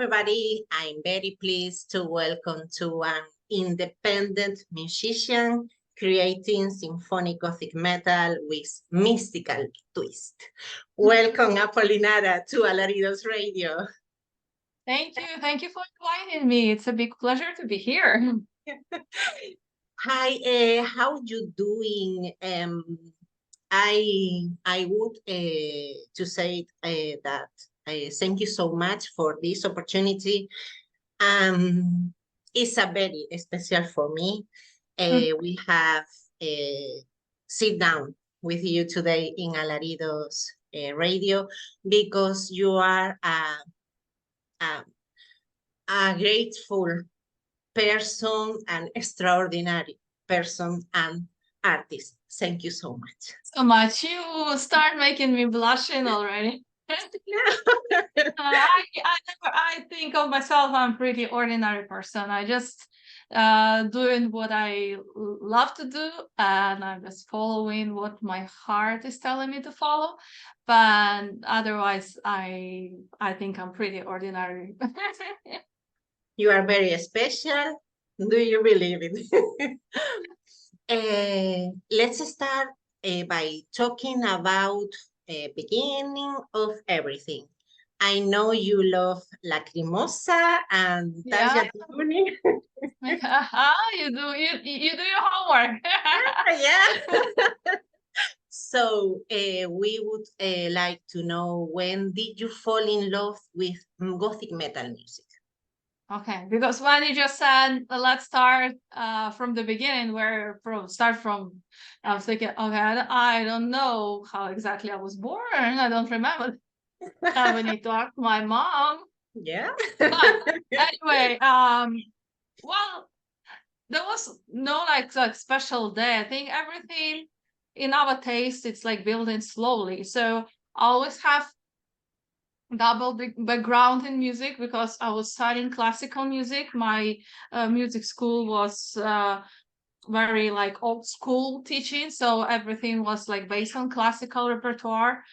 everybody. I'm very pleased to welcome to an independent musician creating symphonic gothic metal with mystical twist. Welcome, Apolinara, to Alaridos Radio. Thank you. Thank you for inviting me. It's a big pleasure to be here. Hi, how you doing? I would to say that thank you so much for this opportunity. It's a very special for me. We have sit down with you today in Alaridos Radio because you are a grateful person, an extraordinary person and artist. Thank you so much. So much. You start making me blushing already. I think of myself, I'm a pretty ordinary person. I just doing what I love to do, and I'm just following what my heart is telling me to follow. But otherwise, I think I'm pretty ordinary. You are very special. Do you believe it? Let's start by talking about the beginning of everything. I know you love Lacrimosa and Yeah. Tarja You do your homework. Yeah. So we would like to know, when did you fall in love with Gothic metal music? Okay, because when you just said let's start from the beginning, I was thinking, okay, I don't know how exactly I was born. I don't remember. I would need to ask my mom. Yeah. But anyway, well, there was no like special day. I think everything in our taste, it's like building slowly. So I always have double background in music because I was studying classical music. My music school was very like old school teaching, so everything was like based on classical repertoire.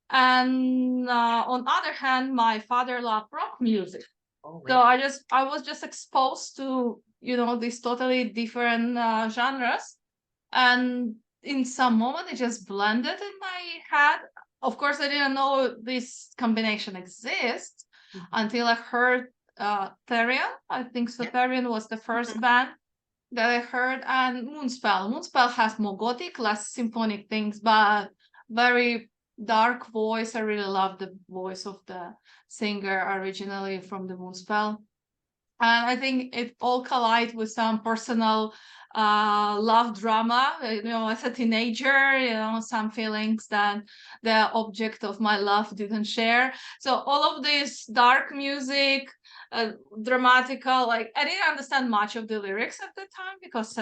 And on other hand, my father loved rock music. Oh, So I was just exposed to these totally different genres, and in some moment it just blended in my head. Of course, I didn't know this combination exists until I heard Therian. I think so. Therian was the first band that I heard, and Moonspell. Moonspell has more gothic, less symphonic things, but very dark voice. I really love the voice of the singer originally from the Moonspell. And I think it all collide with some personal love drama, as a teenager, some feelings that the object of my love didn't share. So all of this dark music, dramatical, like I didn't understand much of the lyrics at the time because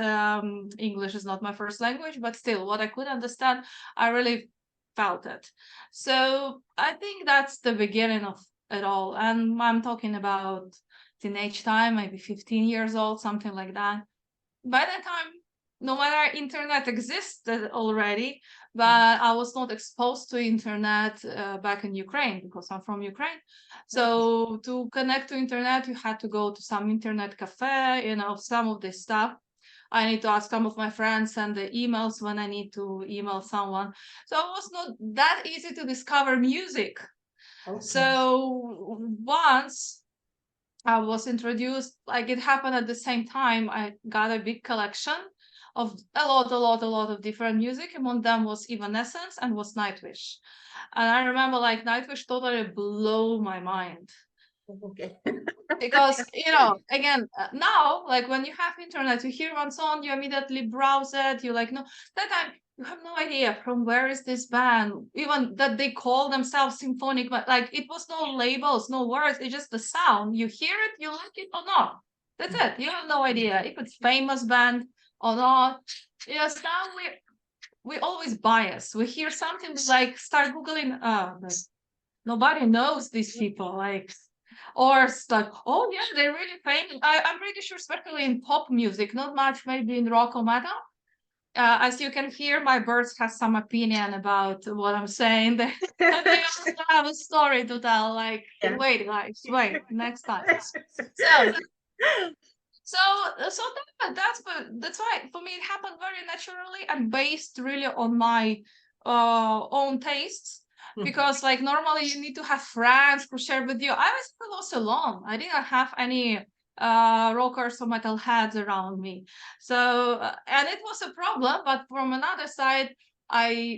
English is not my first language, but still what I could understand, I really felt it. So I think that's the beginning of it all. And I'm talking about teenage time, maybe 15 years old, something like that. By that time, no matter internet existed already, but I was not exposed to internet back in Ukraine because I'm from Ukraine. So to connect to internet, you had to go to some internet cafe, some of this stuff. I need to ask some of my friends, send the emails when I need to email someone. So it was not that easy to discover music. Okay. So once I was introduced, like it happened at the same time, I got a big collection of a lot of different music. Among them was Evanescence and was Nightwish. And I remember like Nightwish totally blew my mind. Okay. Because, again, now, like when you have internet, you hear one song, you immediately browse it, you like, no, that time you have no idea from where is this band, even that they call themselves symphonic, but like it was no labels, no words, it's just the sound. You hear it, you like it or not. That's it. You have no idea if it's famous band or not. Yes, now we always bias. We hear something like start Googling, like, nobody knows these people, like, or like, oh yeah, they're really famous. I'm pretty sure, especially in pop music, not much maybe in rock or metal, as you can hear, my birds have some opinion about what I'm saying. They also have a story to tell. Like, Yeah. wait, guys, wait, next time. So, so, that's why for me it happened very naturally and based really on my own tastes. Because like normally you need to have friends who share with you. I was alone. I didn't have any rockers or metalheads around me. So and it was a problem, but from another side,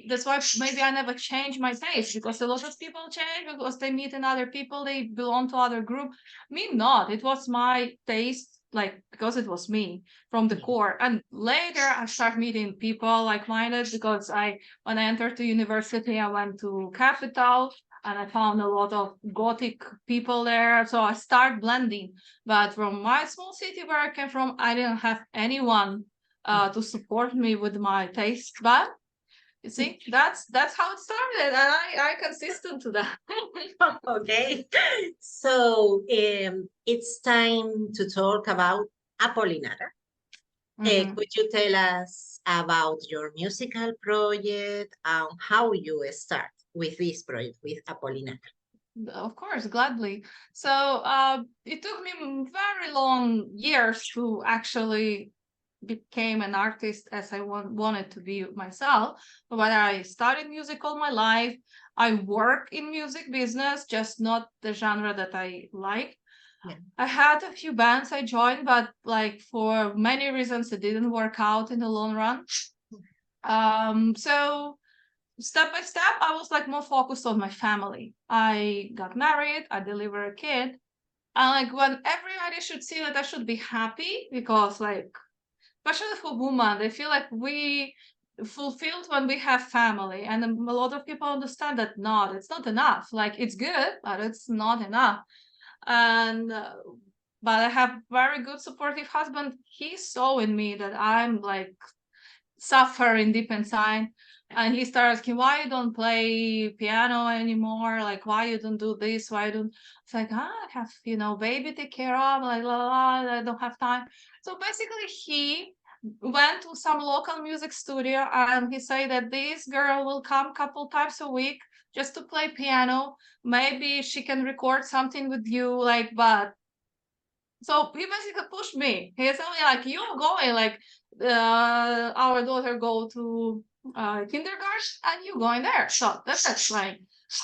that's why maybe I never changed my taste, because a lot of people change because they meet another people, they belong to other group. Me not. It was my taste, like because it was me from the core. And later I started meeting people like-minded, because when I entered the university, I went to Capital and I found a lot of gothic people there. So I started blending. But from my small city where I came from, I didn't have anyone to support me with my taste. But you see, that's how it started, and I consistent to that. Okay. So it's time to talk about Apolinara. Mhm. Could you tell us about your musical project and how you start with this project with Apolinara? Of course, gladly. So it took me very long years to actually became an artist as I wanted to be myself. But I studied music all my life. I work in music business, just not the genre that I like. Yeah. I had a few bands I joined, but like for many reasons, it didn't work out in the long run. So step by step, I was like more focused on my family. I got married, I delivered a kid, and like when everybody should see that I should be happy, because like especially for women, they feel like we fulfilled when we have family, and a lot of people understand that not, it's not enough. Like it's good, but it's not enough. And but I have very good supportive husband. He saw in me that I'm like suffering deep inside, and he started asking why you don't play piano anymore, like why you don't do this, why you don't. It's like, I have baby take care of, like la la la, I don't have time. So basically he went to some local music studio and he said that this girl will come couple times a week just to play piano, maybe she can record something with you, like. But so he basically pushed me. He told me like, you're going, like our daughter go to kindergarten and you going there. So that's like,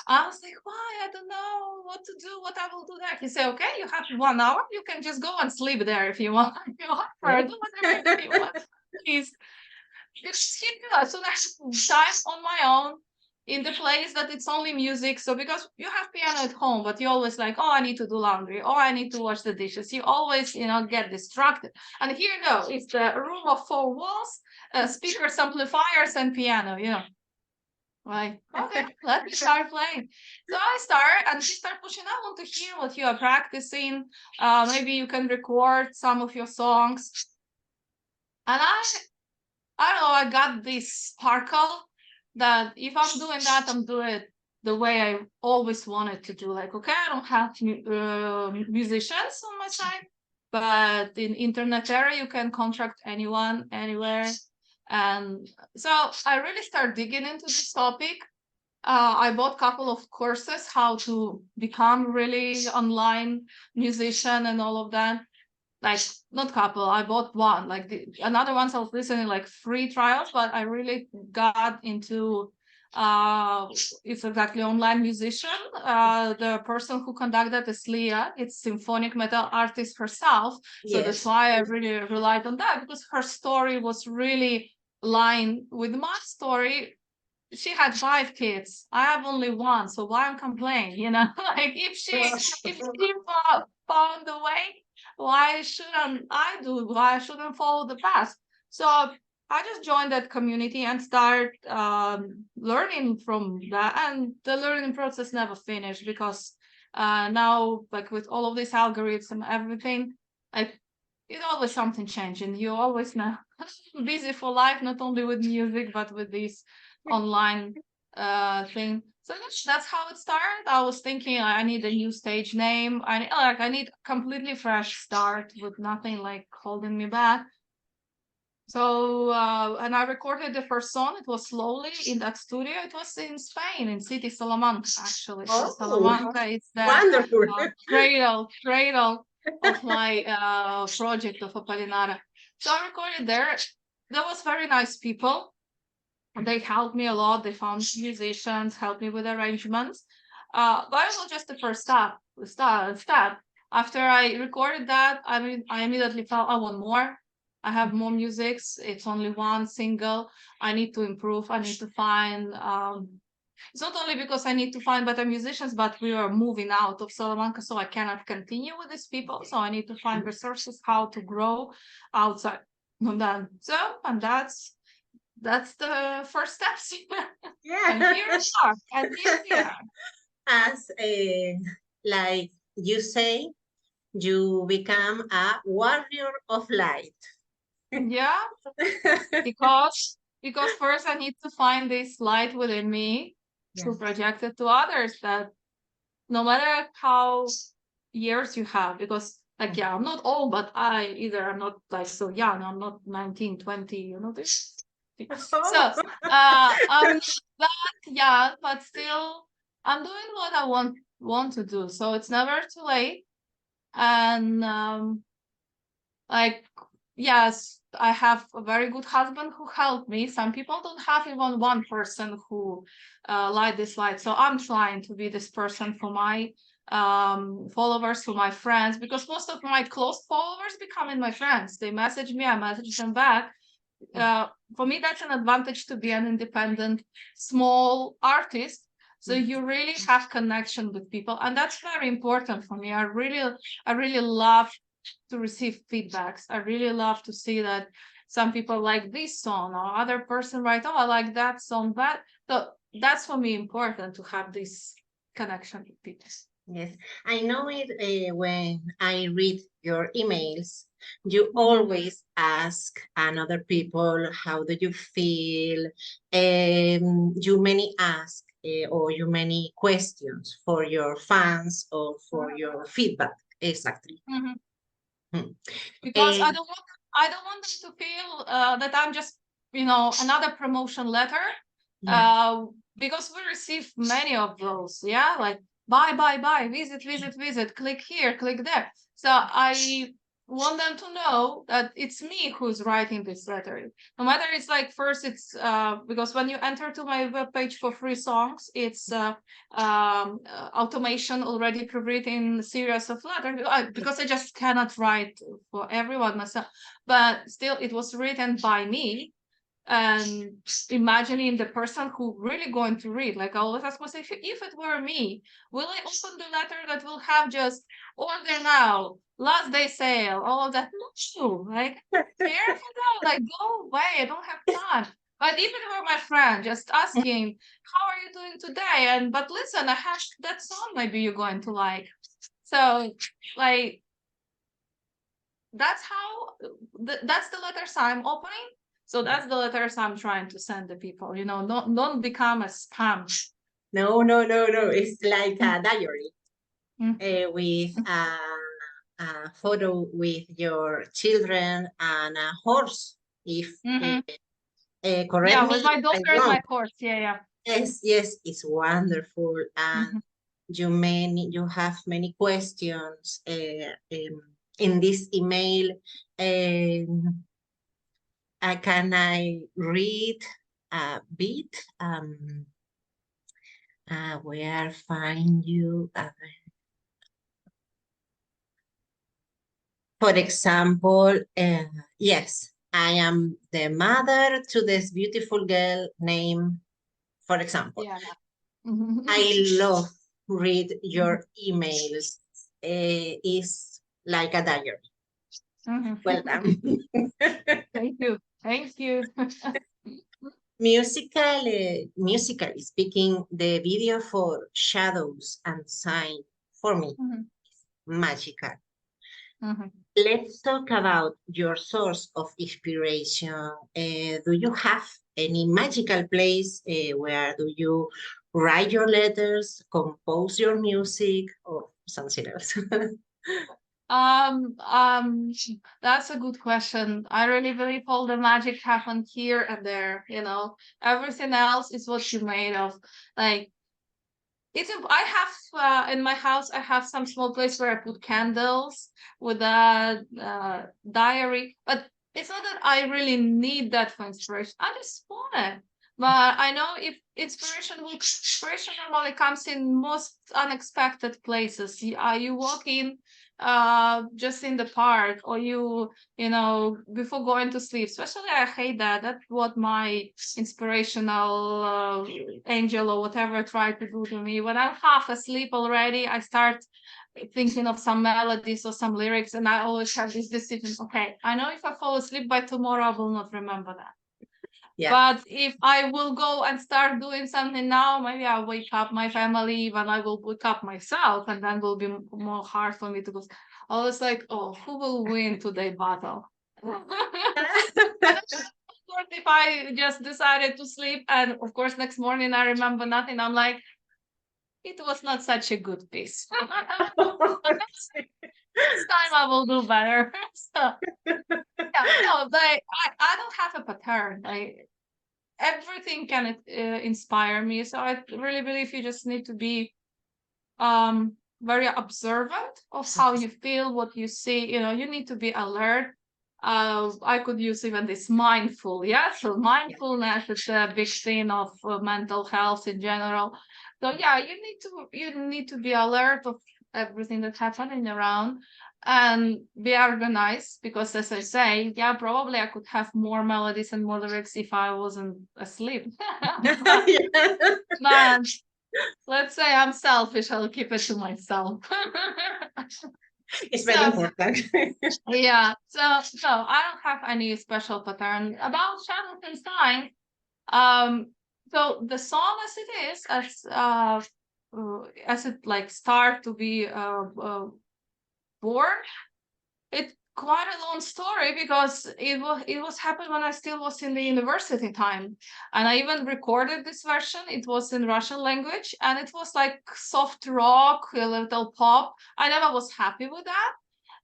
I was like, why? I don't know what to do, what I will do there. He said, okay, you have 1 hour. You can just go and sleep there if you want. You want, or do whatever you want. He's he knew as soon as time on my own in the place that it's only music. So because you have piano at home, but you always like, oh, I need to do laundry, or I need to wash the dishes. You always, get distracted. And here, no, it's the room of four walls, speakers, amplifiers, and piano. Like, okay, let me start playing. So I start, and she start pushing. I want to hear what you are practicing. Maybe you can record some of your songs. And I don't know, I got this sparkle that if I'm doing that, I'm doing it the way I always wanted to do. Like, okay, I don't have musicians on my side, but in internet era, you can contract anyone, anywhere. And so I really start digging into this topic. I bought a couple of courses how to become really online musician and all of that. Like not couple, I bought one. Like another ones I was listening like free trials, but I really got into uh it's exactly online musician. The person who conducted is Leah. It's symphonic metal artist herself. So that's Yes. why I really relied on that, because her story was really aligned with my story. She had 5 kids. I have only one, so why I'm complaining? Like if she found the way, why shouldn't I do? Why I shouldn't follow the path? So I just joined that community and start learning from that, and the learning process never finished, because now, like with all of these algorithms and everything, like it's always something changing. You always know busy for life, not only with music but with this online thing. So that's how it started. I was thinking I need a new stage name. I need completely fresh start with nothing like holding me back. So, and I recorded the first song. It was slowly in that studio. It was in Spain, in city Salamanca, actually. So Oh, Salamanca is the wonderful. cradle of my project of Apolinara. So I recorded there. There was very nice people. They helped me a lot. They found musicians, helped me with arrangements. But it was just the first step. After I recorded that, I immediately felt I want more. I have more musics. It's only one single. I need to improve. I need to find. It's not only because I need to find better musicians, but we are moving out of Salamanca, so I cannot continue with these people. So I need to find resources how to grow outside. And that's the first steps. And Yeah. here we are. And here we are. As like you say, you become a warrior of light. Yeah, because first I need to find this light within me to project it to others, that no matter how years you have, because like yeah, I'm not old, but I'm not like so young. I'm not 19, 20, this. So I'm not that young, but still I'm doing what I want to do. So it's never too late. And like yes, I have a very good husband who helped me. Some people don't have even one person who light this light. So I'm trying to be this person for my followers, for my friends, because most of my close followers becoming my friends. They message me, I message them back. For me, that's an advantage to be an independent, small artist. So you really have connection with people, and that's very important for me. I really love to receive feedbacks. I really love to see that some people like this song, or other person write, oh, I like that song. So that's for me important, to have this connection with people. Yes, I know it when I read your emails, you always ask another people, how do you feel? You many ask or you many questions for your fans or for your feedback. Exactly. Mhm. Hmm. Because Eh, I don't want them to feel that I'm just another promotion letter. yeah. Because we receive many of those, yeah, like buy, visit, click here, click there. So I want them to know that it's me who's writing this letter. No matter, it's like first it's because when you enter to my webpage for free songs, it's automation already pre-written series of letters, because I just cannot write for everyone myself. But still, it was written by me, and imagining the person who really going to read. Like I always ask myself, if it were me, will I open the letter that will have just order now, last day sale, all of that? No, like here for now, like go away, I don't have time. But even for my friend, just asking, how are you doing today? And but listen, I have that song maybe you're going to like. So like that's how that's the letters I'm opening. So that's the letters I'm trying to send the people. Don't become a spam. No, no, no, no. It's like a diary Mm. with a photo with your children and a horse. If Mhm. correct Yeah, me with my if I'm daughter and wrong. my horse. Yeah, yeah. Yes, yes, it's wonderful. And Mhm. you have many questions in this email. Um, can I read a bit? Where find you? For example, yes, I am the mother to this beautiful girl named, for example. Yeah. Mhm. I love read your emails. It's like a diary. Mhm. Well done. Thank you. Thank you. Musically speaking, the video for Shadows and Sign for me Mhm. magical. Mhm. Let's talk about your source of inspiration. Do you have any magical place where do you write your letters, compose your music, or something else? That's a good question. I really believe all the magic happened here and there, everything else is what you're made of. Like, I have in my house, I have some small place where I put candles with a diary, but it's not that I really need that for inspiration. I just want it. But I know if inspiration normally comes in most unexpected places. You walk in just in the park, or before going to sleep. Especially I hate that. That's what my inspirational angel or whatever tried to do to me. When I'm half asleep already, I start thinking of some melodies or some lyrics, and I always have this decision. Okay, I know if I fall asleep by tomorrow, I will not remember that. Yeah. But if I will go and start doing something now, maybe I'll wake up my family, when I will wake up myself, and then will be more hard for me to go. I was like, oh, who will win today's battle? If I just decided to sleep, and of course next morning I remember nothing, I'm like, it was not such a good piece. This time I will do better. So, yeah, no, I don't have a pattern. Everything can inspire me. So I really believe you just need to be very observant of how you feel, what you see. You need to be alert. I could use even this mindful. Yeah, so mindfulness is a big thing of mental health in general. So yeah, you need to be alert of everything that's happening around and be organized, because as I say, yeah, probably I could have more melodies and more lyrics if I wasn't asleep. But let's say I'm selfish, I'll keep it to myself. It's very important. Yeah, so I don't have any special pattern about shadows and signs. So the song as it is, as it like start to be born, it's quite a long story, because it was happened when I still was in the university time, and I even recorded this version. It was in Russian language, and it was like soft rock, a little pop. I never was happy with that,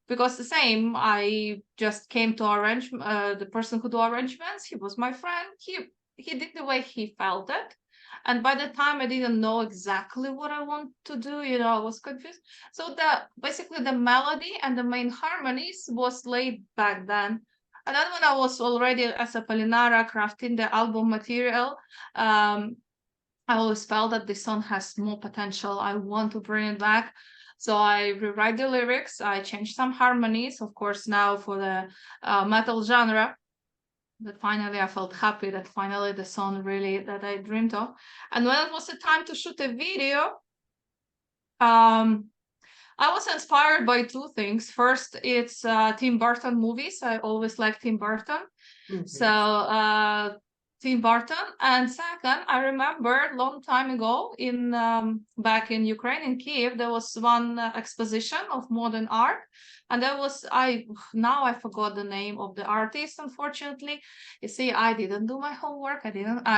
because the same, I just came to arrange the person who do arrangements. He was my friend. He did the way he felt it. And by the time I didn't know exactly what I want to do, I was confused. So basically the melody and the main harmonies was laid back then. And then when I was already as Apolinara crafting the album material, I always felt that this song has more potential. I want to bring it back. So I rewrite the lyrics. I change some harmonies, of course, now for the metal genre. But finally, I felt happy that finally the song really that I dreamed of. And when it was the time to shoot a video, I was inspired by two things. First, it's Tim Burton movies. I always liked Tim Burton. Mm-hmm. So Tim Burton. And second, I remember a long time ago back in Ukraine, in Kiev, there was one exposition of modern art. And there was, now I forgot the name of the artist, unfortunately. You see, I didn't do my homework. I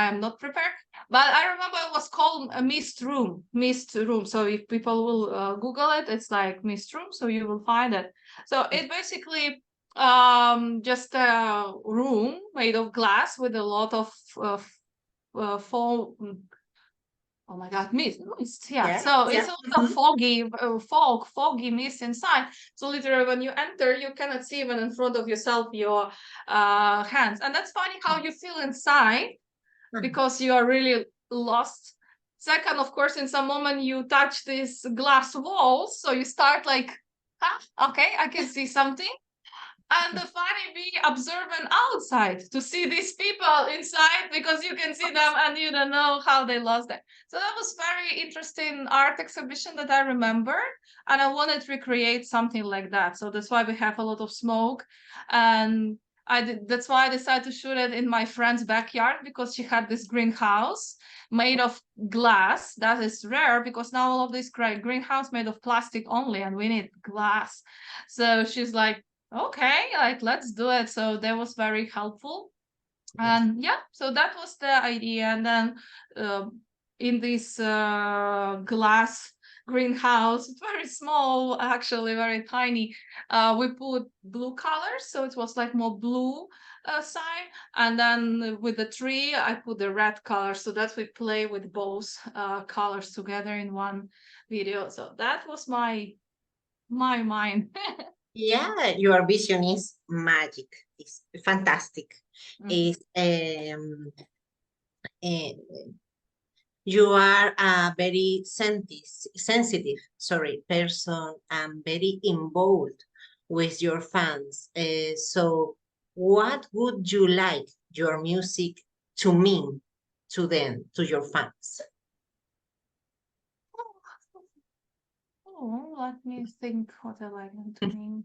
am not prepared. But I remember it was called a Mist Room. So if people will Google it, it's like Mist Room. So you will find it. So it basically just a room made of glass with a lot of foam. Oh my God, mist. Yeah. So it's a foggy mist inside. So literally when you enter, you cannot see even in front of yourself your hands. And that's funny how you feel inside, because you are really lost. Second, of course, in some moment you touch these glass walls. So you start like, okay, I can see something. And the funny be observant outside to see these people inside, because you can see them and you don't know how they lost that. So that was very interesting art exhibition that I remember, and I wanted to recreate something like that. So that's why we have a lot of smoke, and that's why I decided to shoot it in my friend's backyard, because she had this greenhouse made of glass. That is rare, because now all of this greenhouse made of plastic only, and we need glass. So she's like, okay, like let's do it. So that was very helpful. And yeah, so that was the idea. And then in this glass greenhouse. It's very small, actually, very tiny. We put blue colors, so it was like more blue side. And then with the tree, I put the red color, so that we play with both colors together in one video. So that was my mind. Yeah, your vision is magic. It's fantastic. Mhm. Is eh, you are a very sensitive, sorry, person and very involved with your fans. So, what would you like your music to mean to them, to your fans? Oh, let me think what I like them to mean.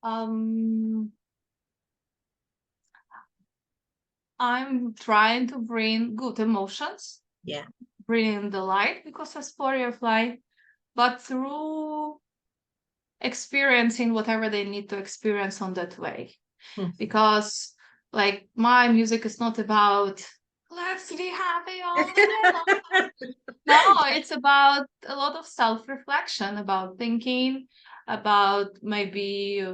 Um, I'm trying to bring good emotions, Yeah. bring the light because of story of life, but through experiencing whatever they need to experience on that way. Mhm. Because like my music is not about let's be happy all the day long. No, it's about a lot of self-reflection, about thinking, about maybe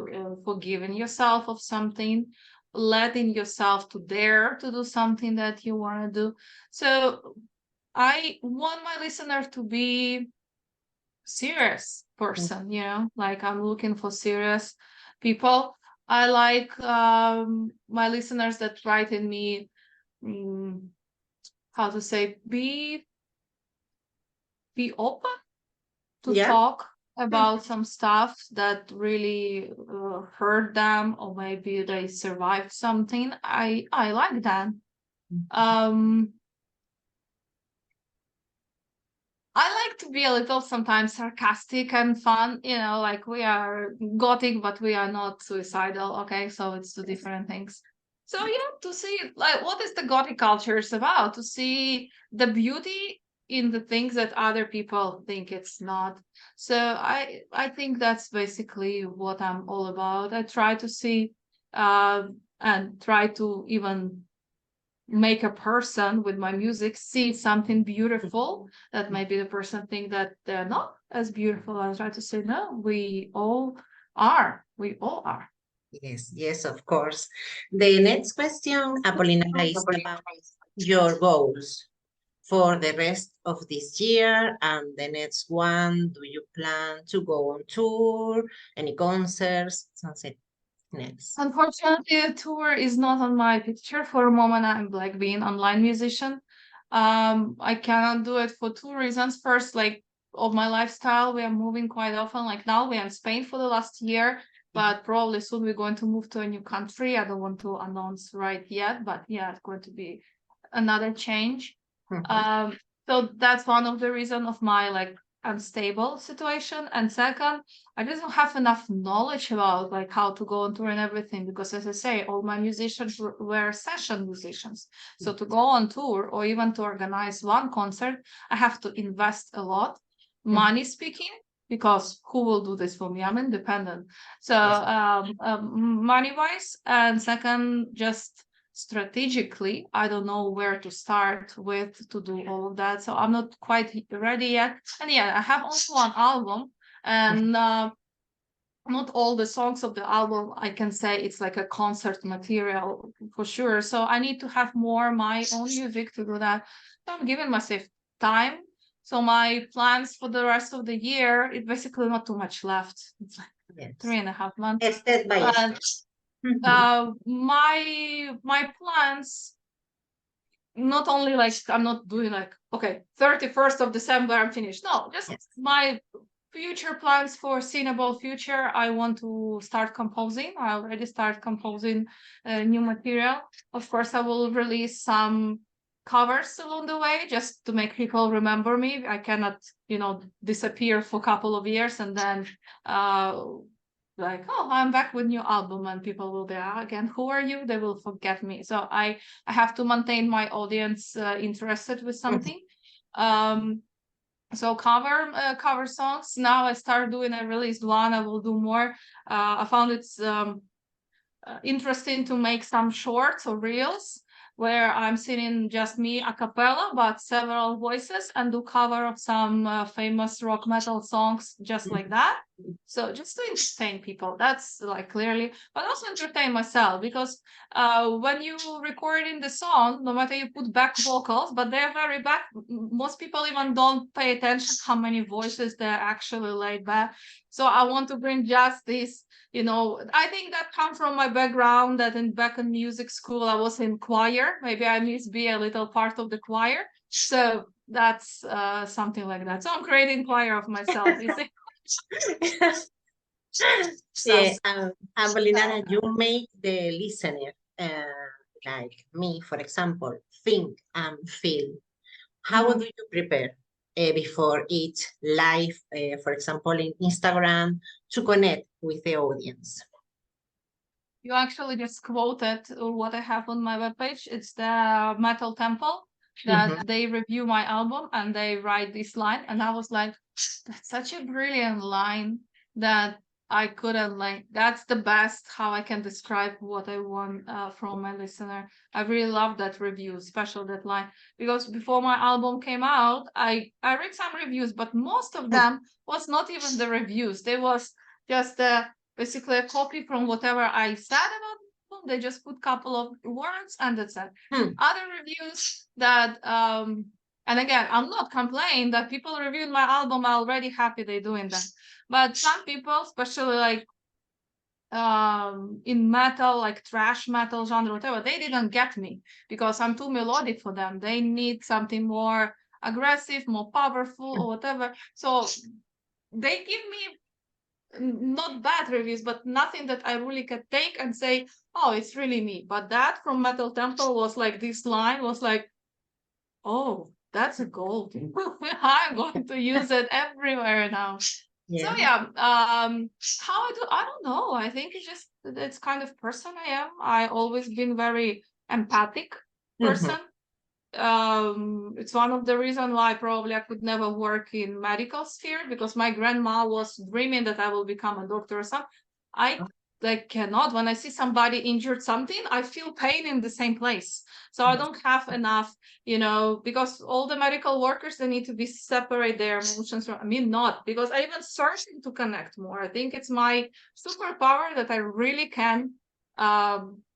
forgiving yourself of something, letting yourself to dare to do something that you want to do. So I want my listener to be serious person, like I'm looking for serious people. I like my listeners that write in me, mm, how to say, be open to Yeah. talk about some stuff that really hurt them, or maybe they survived something. I like that. um I like to be a little sometimes sarcastic and fun, like we are gothic, but we are not suicidal. Okay, so it's two different things. So yeah, to see like what is the gothic culture is about, to see the beauty in the things that other people think it's not. So I think that's basically what I'm all about. I try to see and try to even make a person with my music see something beautiful that maybe the person think that they're not as beautiful. I try to say no, we all are. Yes, yes, of course. The next question, Apolinara, is about your goals for the rest of this year and the next one. Do you plan to go on tour, any concerts, something next? Unfortunately, the tour is not on my picture for a moment. I'm like being online musician. I cannot do it for two reasons. First, like of my lifestyle, we are moving quite often. Like now we are in Spain for the last year, but probably soon we're going to move to a new country. I don't want to announce right yet, but yeah, it's going to be another change. Mhm. Um, so that's one of the reason of my like unstable situation. And second, I just don't have enough knowledge about like how to go on tour and everything, because as I say, all my musicians were session musicians. So to go on tour or even to organize one concert, I have to invest a lot, Mhm. money speaking, because who will do this for me? I'm independent. So Yes. money wise, and second, just strategically, I don't know where to start with to do all of that. So I'm not quite ready yet. And yeah, I have only one album, and not all the songs of the album I can say it's like a concert material for sure. So I need to have more my own music to do that. So I'm giving myself time. So my plans for the rest of the year, it's basically not too much left. It's like Yes. 3.5 months. Step by step. But Mhm. my plans, not only like I'm not doing like okay 31st of December I'm finished. No, just Yes. my future plans for foreseeable future. I want to start composing. I already start composing new material. Of course, I will release some covers along the way just to make people remember me. I cannot, disappear for a couple of years and then uh like, oh, I'm back with new album, and people will be again, who are you? They will forget me. So I have to maintain my audience interested with Mhm. something. Um, so cover songs. Now I start doing. I released one. I will do more. I found it's interesting to make some shorts or reels where I'm singing just me a cappella, but several voices, and do cover of some famous rock metal songs just like that. So just to entertain people, that's like clearly, but also entertain myself, because when you recording the song, no matter you put back vocals, but they're very back, most people even don't pay attention how many voices they're actually laid back. So I want to bring just this, I think that comes from my background, that back in music school I was in choir. Maybe I must be a little part of the choir, so that's something like that. So I'm creating choir of myself, you see. Yeah, Apolinara, you make the listener, like me, for example, think and feel. How do you prepare before each live, for example, in Instagram, to connect with the audience? You actually just quoted what I have on my webpage. It's the Metal Temple that they review my album and they write this line. And I was like, that's such a brilliant line that I couldn't like. That's the best how I can describe what I want from my listener. I really love that review, especially that line, because before my album came out, I read some reviews, but most of them was not even the reviews. They was just basically a copy from whatever I said about them. They just put a couple of words and that's it. Other reviews that and again, I'm not complaining that people reviewed my album are already happy they're doing that. But some people, especially like in metal, like thrash metal genre, whatever, they didn't get me because I'm too melodic for them. They need something more aggressive, more powerful, or whatever. So they give me not bad reviews, but nothing that I really could take and say, oh, it's really me. But that from Metal Temple was like, this line was like, oh, that's a gold. I'm going to use it everywhere now. Yeah. So yeah, how I do, I don't know. I think it's kind of person I am. I always been very empathic person. It's one of the reasons why probably I could never work in medical sphere, because my grandma was dreaming that I will become a doctor or something. I like cannot. When I see somebody injured something, I feel pain in the same place. So I don't have enough, because all the medical workers, they need to be separate their emotions from, I mean, not because I even searching to connect more. I think it's my superpower that I really can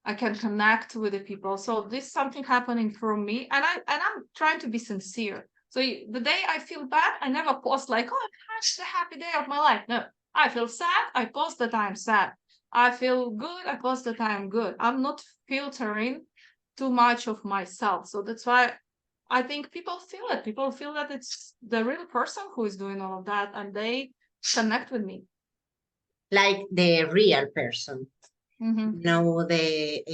I can connect with the people. So this is something happening for me, and I'm trying to be sincere. So the day I feel bad, I never post like, oh gosh, the happy day of my life. No, I feel sad, I post that I'm sad. I feel good, I post that I'm good. I'm not filtering too much of myself. So that's why I think people feel it. People feel that it's the real person who is doing all of that, and they connect with me. Like the real person. No, the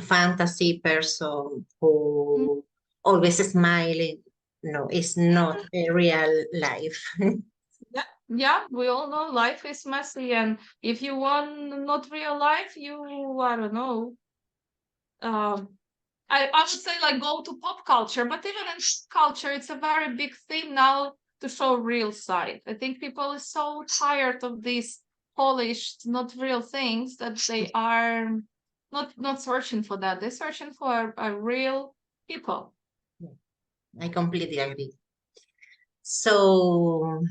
fantasy person who always smiling. No, it's not a real life. Yeah, we all know life is messy, and if you want not real life, I don't know. I would say like go to pop culture, but even in culture, it's a very big thing now to show real side. I think people are so tired of these polished, not real things that they are not searching for that. They're searching for a real people. I completely agree. So,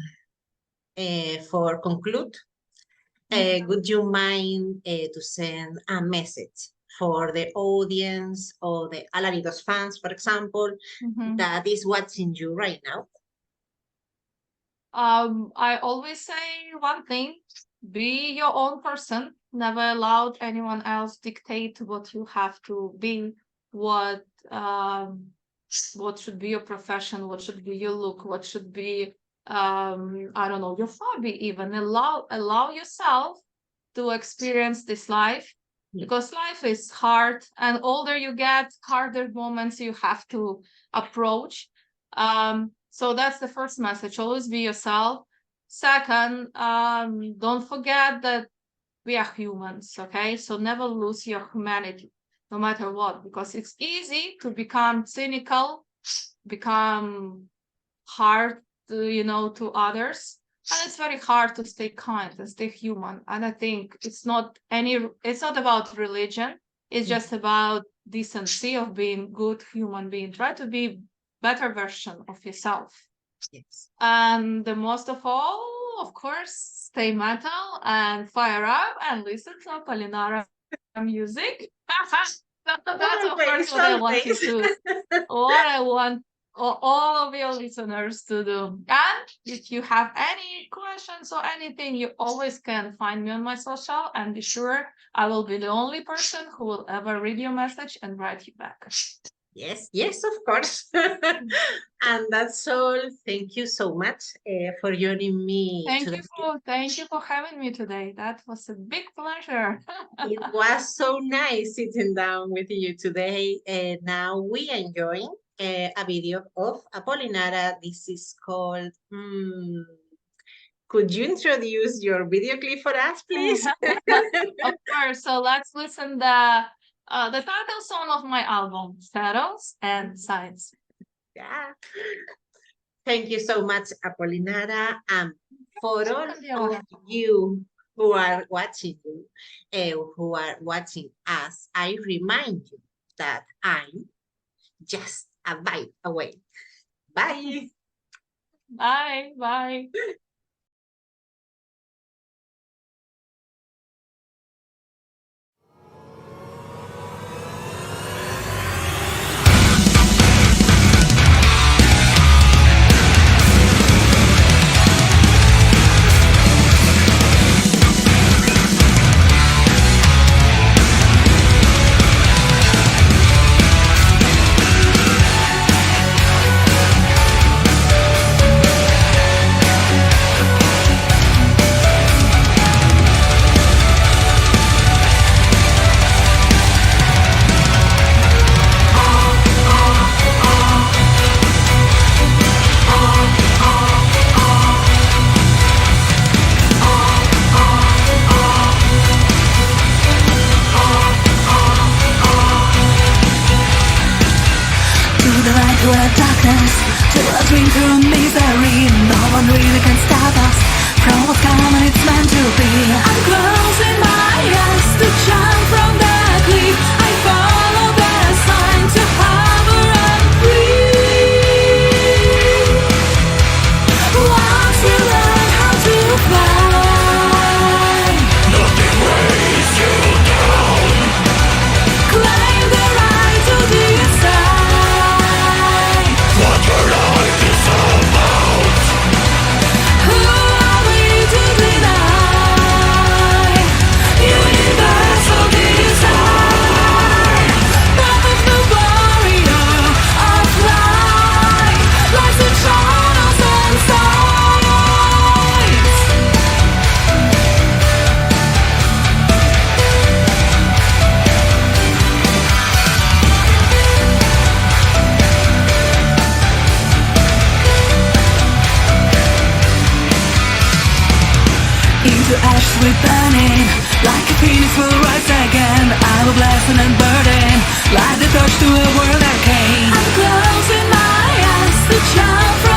for conclude, would you mind to send a message for the audience or the Alaridos fans, for example, that is watching you right now? I always say one thing: be your own person. Never allow anyone else dictate what you have to be, what should be your profession, what should be your look, what should be I don't know, your hobby even. Allow yourself to experience this life, because life is hard, and older you get, harder moments you have to approach. So that's the first message: always be yourself. Second, don't forget that we are humans, okay? So never lose your humanity, no matter what, because it's easy to become cynical, become hard to others, and it's very hard to stay kind and stay human. And I think it's not about religion. It's just about decency of being good human being. Try to be better version of yourself. Yes. And the most of all, of course, stay metal and fire up and listen to Apolinara music. That's of course what I want you to, what I want all of your listeners to do. And if you have any questions or anything, you always can find me on my social, and be sure I will be the only person who will ever read your message and write you back. Yes, of course. And that's all. Thank you so much for joining me today. Thank you for having me today. That was a big pleasure. It was so nice sitting down with you today. Now we are enjoying a video of Apolinara. This is called, could you introduce your video clip for us, please? Of course. So let's listen the title song of my album, Shadows and Signs. Yeah. Thank you so much, Apolinara. And for all of you who are watching who are watching us, I remind you that I'm just a bite away. Bye. Bye. Bye. Darkness, to a dream through misery. No one really can stop us from what's coming, it's meant to be. I'm closing my eyes to jump from the cliff. I follow the sign to hover and breathe. Once you learn how to fly, nothing weighs you down. Claim the right to decide what your life is about. Who are we to deny universal design? Perfect the warrior of light, lies in shadows and signs. Into ash we're burning, like a phoenix will rise again. I will blast and burden, like the torch to a world arcane. I'm closing my eyes to jump from